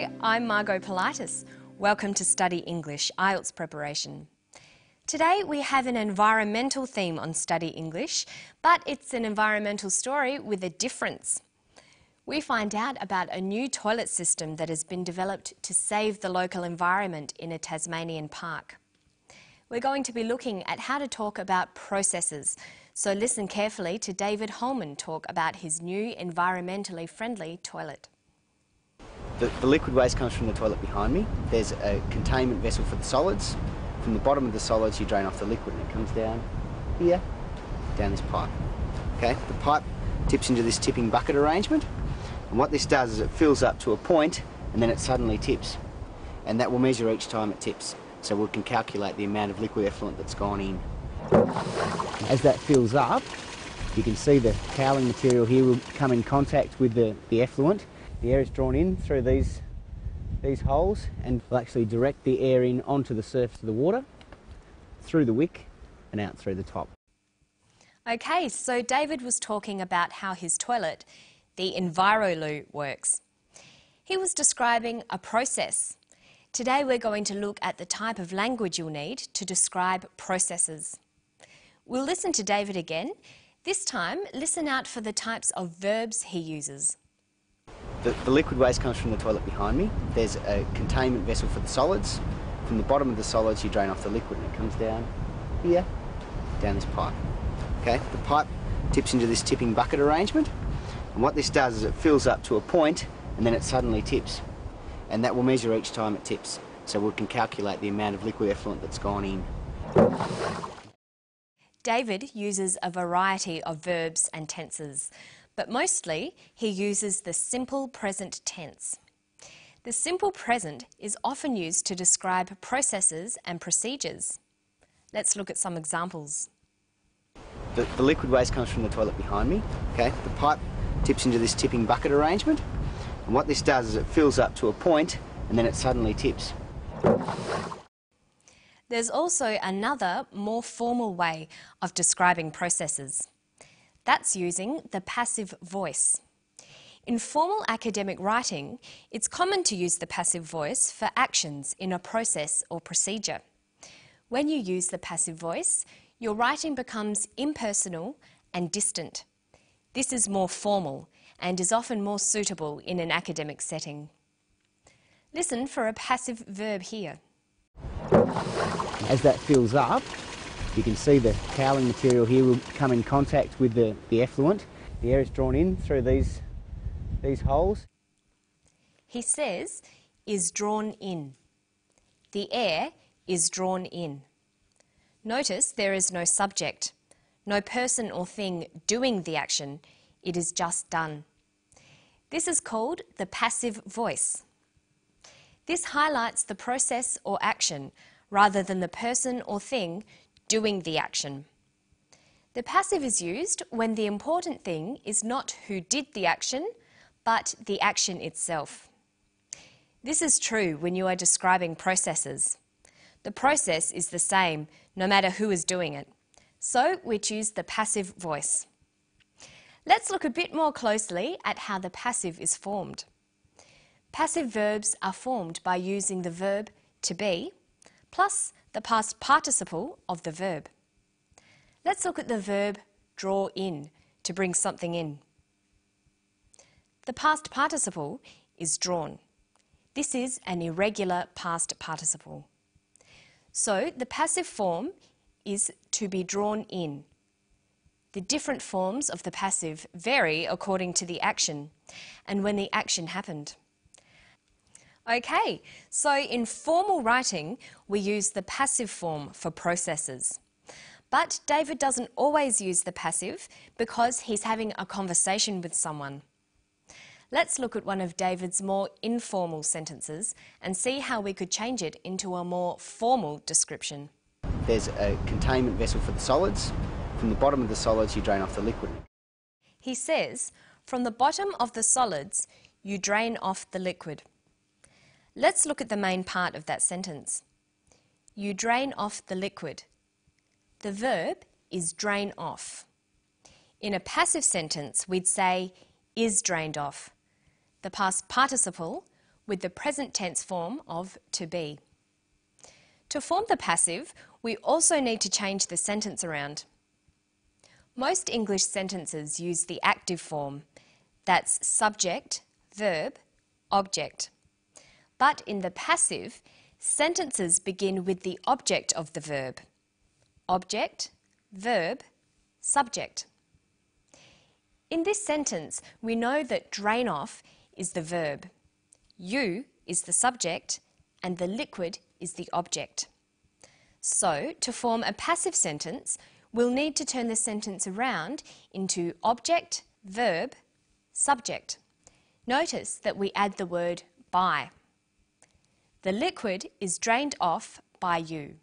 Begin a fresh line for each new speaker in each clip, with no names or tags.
Hi, I'm Margot Politis. Welcome to Study English, IELTS preparation. Today we have an environmental theme on Study English, but it's an environmental story with a difference. We find out about a new toilet system that has been developed to save the local environment in a Tasmanian park. We're going to be looking at how to talk about processes, so listen carefully to David Holman talk about his new environmentally friendly toilet.
The liquid waste comes from the toilet behind me. There's a containment vessel for the solids. From the bottom of the solids you drain off the liquid and it comes down here, down this pipe. Okay, the pipe tips into this tipping bucket arrangement, and what this does is it fills up to a point and then it suddenly tips, and that will measure each time it tips, so we can calculate the amount of liquid effluent that's gone in. As that fills up, you can see the cowling material here will come in contact with the effluent. The air is drawn in through these holes and will actually direct the air in onto the surface of the water, through the wick and out through the top.
Okay, so David was talking about how his toilet, the EnviroLoo, works. He was describing a process. Today we're going to look at the type of language you'll need to describe processes. We'll listen to David again. This time, listen out for the types of verbs he uses.
The liquid waste comes from the toilet behind me. There's a containment vessel for the solids. From the bottom of the solids you drain off the liquid and it comes down here, down this pipe. Okay, the pipe tips into this tipping bucket arrangement, and what this does is it fills up to a point and then it suddenly tips, and that will measure each time it tips, so we can calculate the amount of liquid effluent that's gone in.
David uses a variety of verbs and tenses, but mostly he uses the simple present tense. The simple present is often used to describe processes and procedures. Let's look at some examples.
The liquid waste comes from the toilet behind me. Okay, the pipe tips into this tipping bucket arrangement, and what this does is it fills up to a point and then it suddenly tips.
There's also another, more formal way of describing processes. That's using the passive voice. In formal academic writing, it's common to use the passive voice for actions in a process or procedure. When you use the passive voice, your writing becomes impersonal and distant. This is more formal and is often more suitable in an academic setting. Listen for a passive verb here.
As that fills up, you can see the cowling material here will come in contact with the effluent. The air is drawn in through these holes.
He says, is drawn in. The air is drawn in. Notice there is no subject, no person or thing doing the action, it is just done. This is called the passive voice. This highlights the process or action rather than the person or thing doing the action. The passive is used when the important thing is not who did the action, but the action itself. This is true when you are describing processes. The process is the same no matter who is doing it, so we choose the passive voice. Let's look a bit more closely at how the passive is formed. Passive verbs are formed by using the verb to be plus the past participle of the verb. Let's look at the verb draw in, to bring something in. The past participle is drawn. This is an irregular past participle. So the passive form is to be drawn in. The different forms of the passive vary according to the action and when the action happened. Okay, so in formal writing, we use the passive form for processes. But David doesn't always use the passive because he's having a conversation with someone. Let's look at one of David's more informal sentences and see how we could change it into a more formal description.
There's a containment vessel for the solids. From the bottom of the solids you drain off the liquid.
He says, from the bottom of the solids, you drain off the liquid. Let's look at the main part of that sentence. You drain off the liquid. The verb is drain off. In a passive sentence, we'd say is drained off. The past participle with the present tense form of to be. To form the passive, we also need to change the sentence around. Most English sentences use the active form. That's subject, verb, object. But in the passive, sentences begin with the object of the verb. Object, verb, subject. In this sentence, we know that drain off is the verb, you is the subject, and the liquid is the object. So, to form a passive sentence, we'll need to turn the sentence around into object, verb, subject. Notice that we add the word by. The liquid is drained off by you.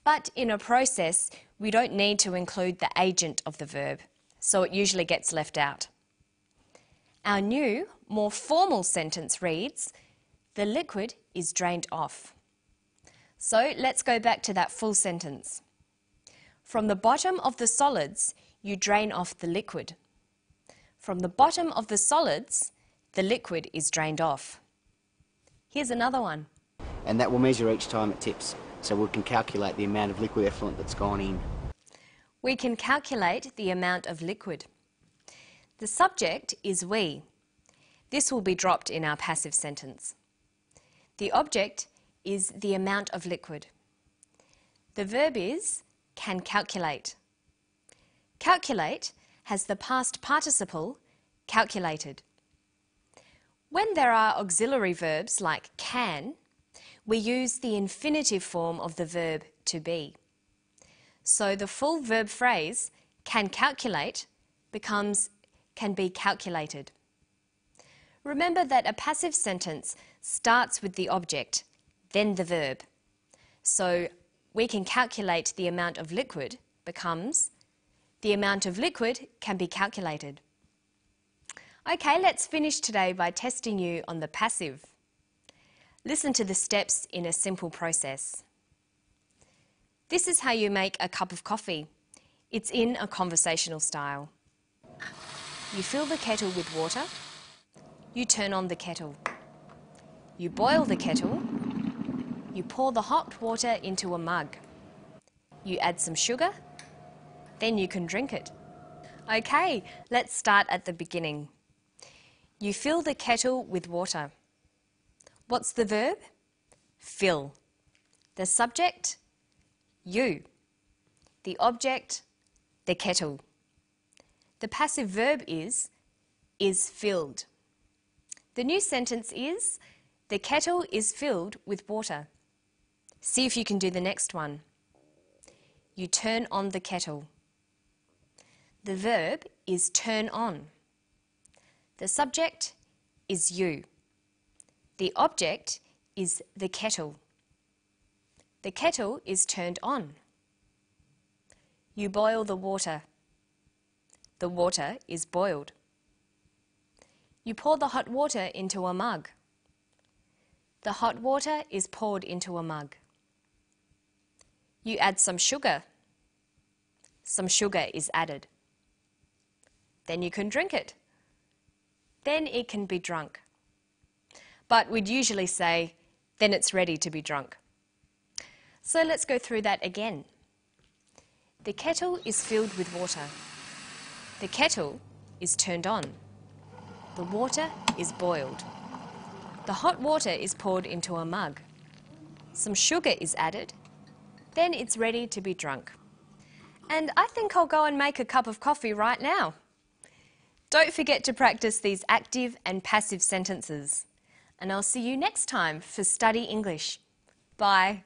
But in a process, we don't need to include the agent of the verb, so it usually gets left out. Our new, more formal sentence reads, the liquid is drained off. So let's go back to that full sentence. From the bottom of the solids, you drain off the liquid. From the bottom of the solids, the liquid is drained off. Here's another one.
And that will measure each time it tips, so we can calculate the amount of liquid effluent that's gone in.
We can calculate the amount of liquid. The subject is we. This will be dropped in our passive sentence. The object is the amount of liquid. The verb is can calculate. Calculate has the past participle calculated. When there are auxiliary verbs like can, we use the infinitive form of the verb to be. So the full verb phrase can calculate becomes can be calculated. Remember that a passive sentence starts with the object, then the verb. So we can calculate the amount of liquid becomes the amount of liquid can be calculated. Okay, let's finish today by testing you on the passive. Listen to the steps in a simple process. This is how you make a cup of coffee. It's in a conversational style. You fill the kettle with water. You turn on the kettle. You boil the kettle. You pour the hot water into a mug. You add some sugar. Then you can drink it. Okay, let's start at the beginning. You fill the kettle with water. What's the verb? Fill. The subject? You. The object? The kettle. The passive verb is filled. The new sentence is, the kettle is filled with water. See if you can do the next one. You turn on the kettle. The verb is turn on. The subject is you. The object is the kettle. The kettle is turned on. You boil the water. The water is boiled. You pour the hot water into a mug. The hot water is poured into a mug. You add some sugar. Some sugar is added. Then you can drink it. Then it can be drunk. But we'd usually say, then it's ready to be drunk. So let's go through that again. The kettle is filled with water. The kettle is turned on. The water is boiled. The hot water is poured into a mug. Some sugar is added. Then it's ready to be drunk. And I think I'll go and make a cup of coffee right now. Don't forget to practice these active and passive sentences. And I'll see you next time for Study English. Bye.